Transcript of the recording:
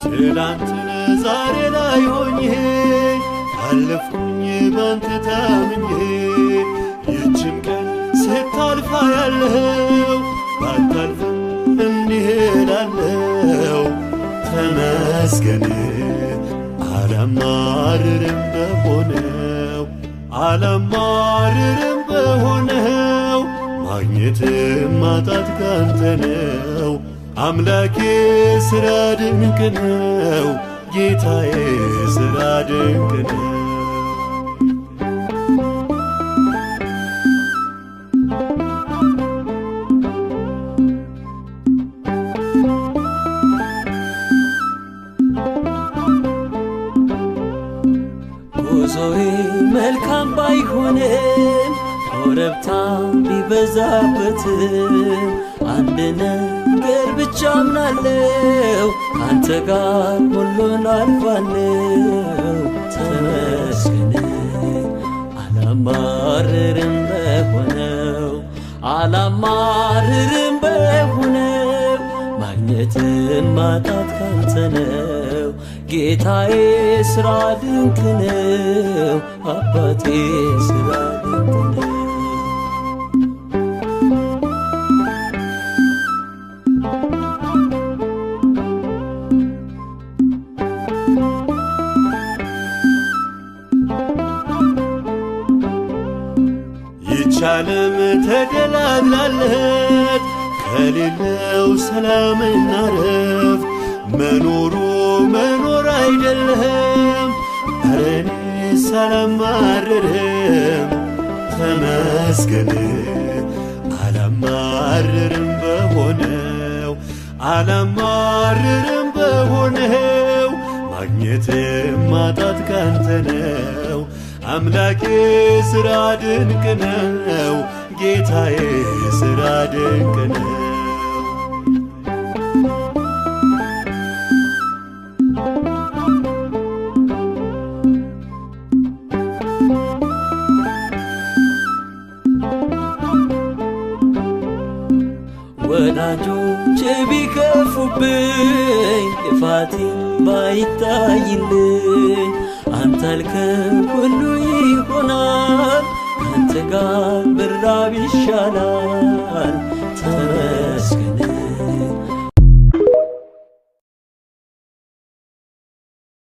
ትላንትን ዛሬ ላይ ሆኜ አለፍኩኝ ባንተ ታምኜ ይህችም ቀን ስታልፋ ያለው ባታልፍም እንዲህ እላለሁ ተመስገን አላማርርም በሆነው ማግኘትም ማጣት ካንተ ነው አምላኬ ሥራ ድንቅ ነው ጌታዬ ሥራ ድንቅ ነው ጉዞዬ መልካም ባይሆንም ኮረብታ ቢበዛበትም አንድ ነገር ብቻ አምናለሁ ካንተ ጋር ሁሉን አልፋለሁ ተመስገን አላማርርም በሆነው ማግኘትን ማጣት ካንተ ነው ጌታዬ ሥራ ድንቅ ነው አባቴ ሥራ ድንቅ ነው ይቻለም ተደላድላለት ከሌለው ሰላምና ረፍት መኖር አይደለም ኧረ እኔስ አላማርርም ተመስገን አላማርርም በሆነው ማግኘትም ማጣት ካንተ ነው አምላኬ ሥራ ድንቅ ነው ጌታዬ ሥራ ድንቅ ነው ወዳጆቼ ቢከፉብኝ ልፋቴ ባይታይልኝ አንተ ያልከው ሁሉ ይሆናል ካንተ ጋር ብራብ ይሻላል